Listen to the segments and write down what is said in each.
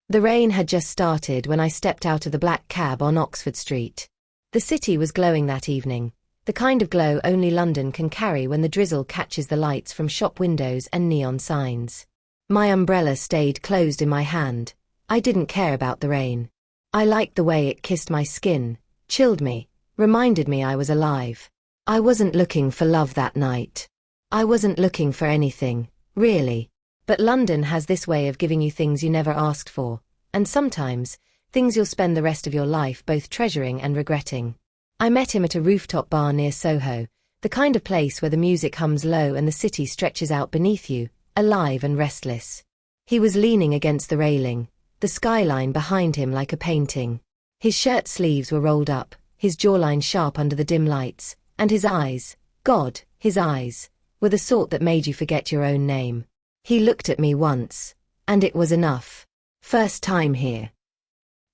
The rain had just started when I stepped out of the black cab on Oxford Street. The city was glowing that evening, the kind of glow only London can carry when the drizzle catches the lights from shop windows and neon signs. My umbrella stayed closed in my hand. I didn't care about the rain. I liked the way it kissed my skin, chilled me, reminded me I was alive. I wasn't looking for love that night. I wasn't looking for anything, really. But London has this way of giving you things you never asked for, and sometimes, things you'll spend the rest of your life both treasuring and regretting. I met him at a rooftop bar near Soho, the kind of place where the music hums low and the city stretches out beneath you, alive and restless. He was leaning against the railing, the skyline behind him like a painting. His shirt sleeves were rolled up, his jawline sharp under the dim lights, and his eyes, God, his eyes, were the sort that made you forget your own name. He looked at me once, and it was enough. First time here.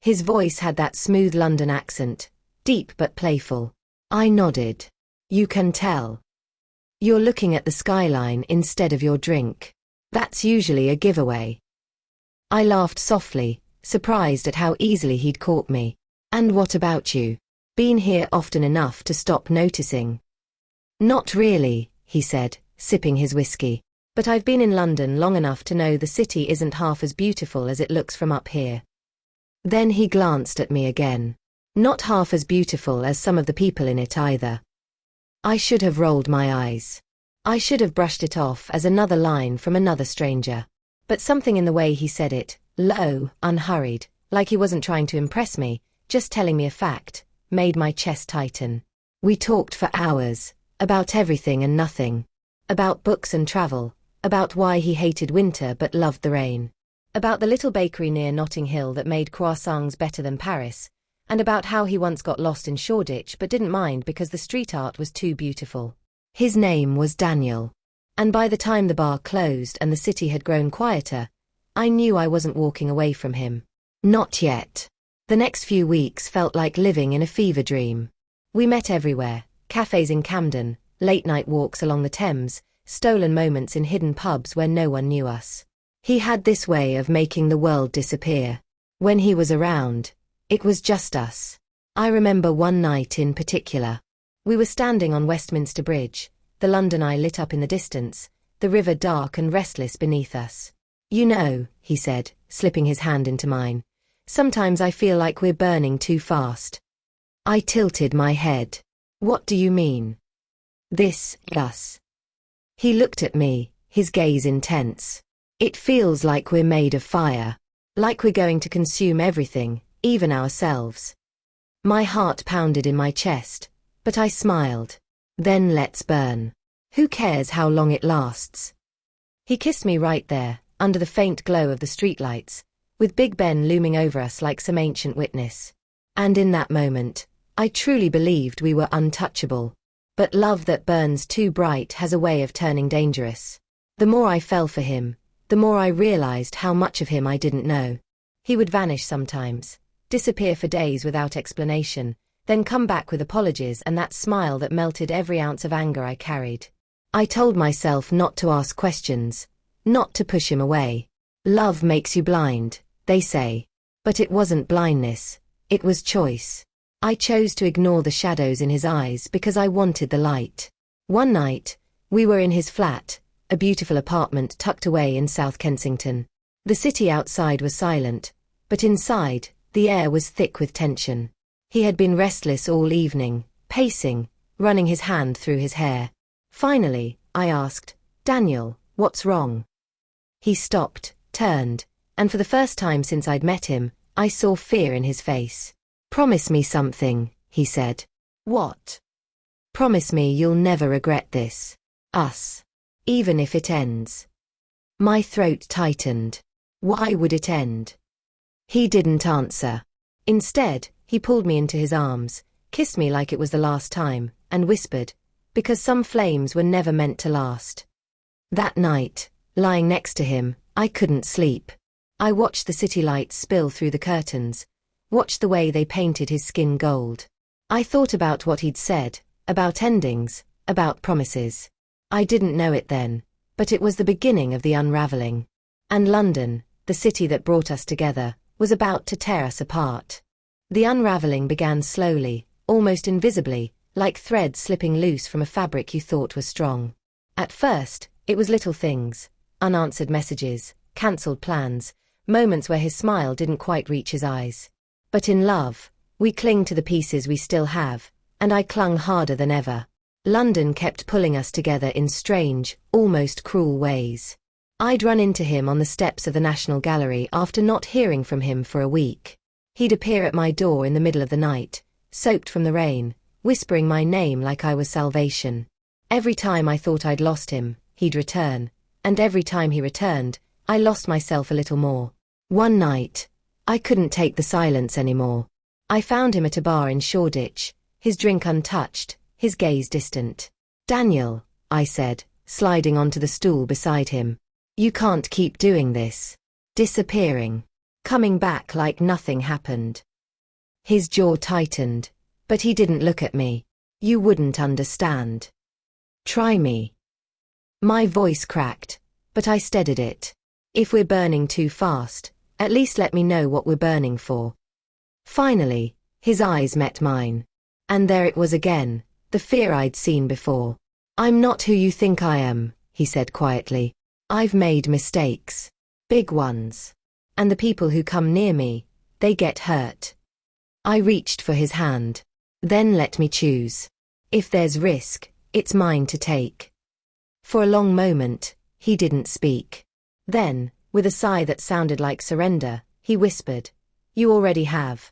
His voice had that smooth London accent, deep but playful. I nodded. You can tell. You're looking at the skyline instead of your drink. That's usually a giveaway. I laughed softly, surprised at how easily he'd caught me. And what about you? Been here often enough to stop noticing? Not really, he said, sipping his whiskey. But I've been in London long enough to know the city isn't half as beautiful as it looks from up here. Then he glanced at me again. Not half as beautiful as some of the people in it either. I should have rolled my eyes. I should have brushed it off as another line from another stranger. But something in the way he said it, low, unhurried, like he wasn't trying to impress me, just telling me a fact, made my chest tighten. We talked for hours, about everything and nothing. About books and travel. About why he hated winter but loved the rain. About the little bakery near Notting Hill that made croissants better than Paris, and about how he once got lost in Shoreditch but didn't mind because the street art was too beautiful. His name was Daniel. And by the time the bar closed and the city had grown quieter, I knew I wasn't walking away from him. Not yet. The next few weeks felt like living in a fever dream. We met everywhere, cafes in Camden, late-night walks along the Thames, stolen moments in hidden pubs where no one knew us. He had this way of making the world disappear. When he was around, it was just us. I remember one night in particular. We were standing on Westminster Bridge, the London Eye lit up in the distance, the river dark and restless beneath us. You know, he said, slipping his hand into mine, sometimes I feel like we're burning too fast. I tilted my head. What do you mean? This, us. He looked at me, his gaze intense. It feels like we're made of fire. Like we're going to consume everything, even ourselves. My heart pounded in my chest, but I smiled. Then let's burn. Who cares how long it lasts? He kissed me right there, under the faint glow of the streetlights, with Big Ben looming over us like some ancient witness. And in that moment, I truly believed we were untouchable. But love that burns too bright has a way of turning dangerous. The more I fell for him, the more I realized how much of him I didn't know. He would vanish sometimes, disappear for days without explanation, then come back with apologies and that smile that melted every ounce of anger I carried. I told myself not to ask questions, not to push him away. Love makes you blind, they say. But it wasn't blindness, it was choice. I chose to ignore the shadows in his eyes because I wanted the light. One night, we were in his flat, a beautiful apartment tucked away in South Kensington. The city outside was silent, but inside, the air was thick with tension. He had been restless all evening, pacing, running his hand through his hair. Finally, I asked, Daniel, what's wrong? He stopped, turned, and for the first time since I'd met him, I saw fear in his face. Promise me something, he said. What? Promise me you'll never regret this. Us. Even if it ends. My throat tightened. Why would it end? He didn't answer. Instead, he pulled me into his arms, kissed me like it was the last time, and whispered, because some flames were never meant to last. That night, lying next to him, I couldn't sleep. I watched the city lights spill through the curtains, watched the way they painted his skin gold. I thought about what he'd said, about endings, about promises. I didn't know it then, but it was the beginning of the unraveling. And London, the city that brought us together, was about to tear us apart. The unraveling began slowly, almost invisibly, like threads slipping loose from a fabric you thought was strong. At first, it was little things, unanswered messages, cancelled plans, moments where his smile didn't quite reach his eyes. But in love, we cling to the pieces we still have, and I clung harder than ever. London kept pulling us together in strange, almost cruel ways. I'd run into him on the steps of the National Gallery after not hearing from him for a week. He'd appear at my door in the middle of the night, soaked from the rain, whispering my name like I was salvation. Every time I thought I'd lost him, he'd return, and every time he returned, I lost myself a little more. One night, I couldn't take the silence anymore. I found him at a bar in Shoreditch, his drink untouched, his gaze distant. "Daniel," I said, sliding onto the stool beside him. "You can't keep doing this. Disappearing. Coming back like nothing happened." His jaw tightened, but he didn't look at me. "You wouldn't understand. Try me." My voice cracked, but I steadied it. "If we're burning too fast, at least let me know what we're burning for." Finally, his eyes met mine. And there it was again, the fear I'd seen before. "I'm not who you think I am," he said quietly. "I've made mistakes. Big ones. And the people who come near me, they get hurt." I reached for his hand. "Then let me choose. If there's risk, it's mine to take." For a long moment, he didn't speak. Then, with a sigh that sounded like surrender, he whispered, "You already have."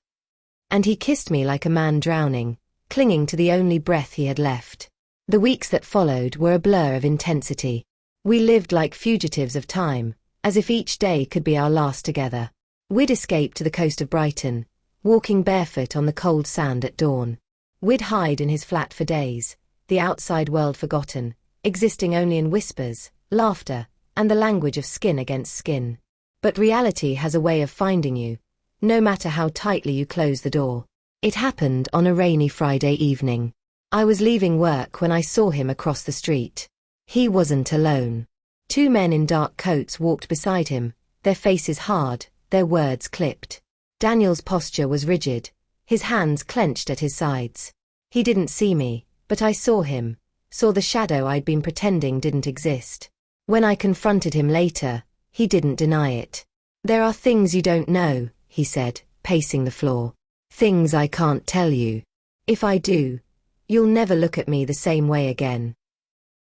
And he kissed me like a man drowning, clinging to the only breath he had left. The weeks that followed were a blur of intensity. We lived like fugitives of time, as if each day could be our last together. We'd escape to the coast of Brighton, walking barefoot on the cold sand at dawn. We'd hide in his flat for days, the outside world forgotten, existing only in whispers, laughter, and the language of skin against skin. But reality has a way of finding you, no matter how tightly you close the door. It happened on a rainy Friday evening. I was leaving work when I saw him across the street. He wasn't alone. Two men in dark coats walked beside him, their faces hard, their words clipped. Daniel's posture was rigid, his hands clenched at his sides. He didn't see me, but I saw him, saw the shadow I'd been pretending didn't exist. When I confronted him later, he didn't deny it. "There are things you don't know," he said, pacing the floor. "Things I can't tell you. If I do, you'll never look at me the same way again."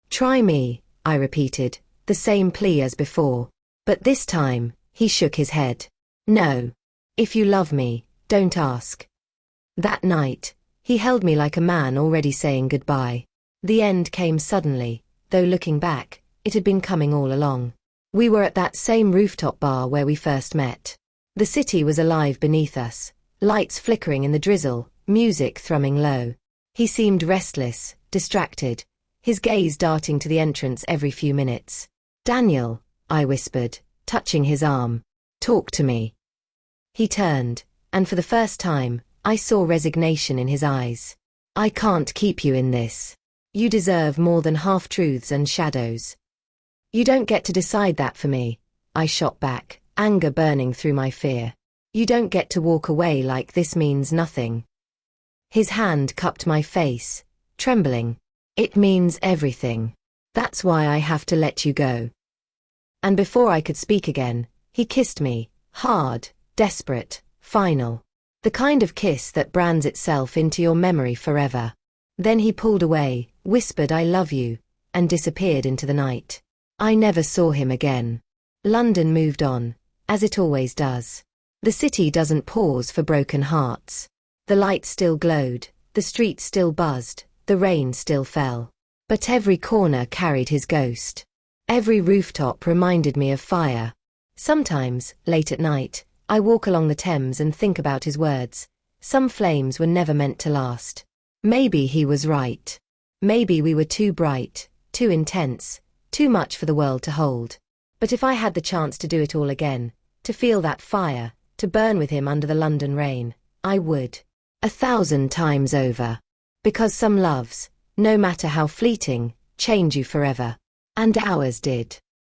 "Try me," I repeated, the same plea as before. But this time, he shook his head. "No. If you love me, don't ask." That night, he held me like a man already saying goodbye. The end came suddenly, though looking back, it had been coming all along. We were at that same rooftop bar where we first met. The city was alive beneath us, lights flickering in the drizzle, music thrumming low. He seemed restless, distracted, his gaze darting to the entrance every few minutes. "Daniel," I whispered, touching his arm. "Talk to me." He turned, and for the first time, I saw resignation in his eyes. "I can't keep you in this. You deserve more than half-truths and shadows." "You don't get to decide that for me," I shot back, anger burning through my fear. "You don't get to walk away like this means nothing." His hand cupped my face, trembling. "It means everything. That's why I have to let you go." And before I could speak again, he kissed me, hard, desperate, final. The kind of kiss that brands itself into your memory forever. Then he pulled away, whispered "I love you," and disappeared into the night. I never saw him again. London moved on, as it always does. The city doesn't pause for broken hearts. The lights still glowed, the streets still buzzed, the rain still fell. But every corner carried his ghost. Every rooftop reminded me of fire. Sometimes, late at night, I walk along the Thames and think about his words. Some flames were never meant to last. Maybe he was right. Maybe we were too bright, too intense, too much for the world to hold. But if I had the chance to do it all again, to feel that fire, to burn with him under the London rain, I would. 1,000 times over. Because some loves, no matter how fleeting, change you forever. And ours did.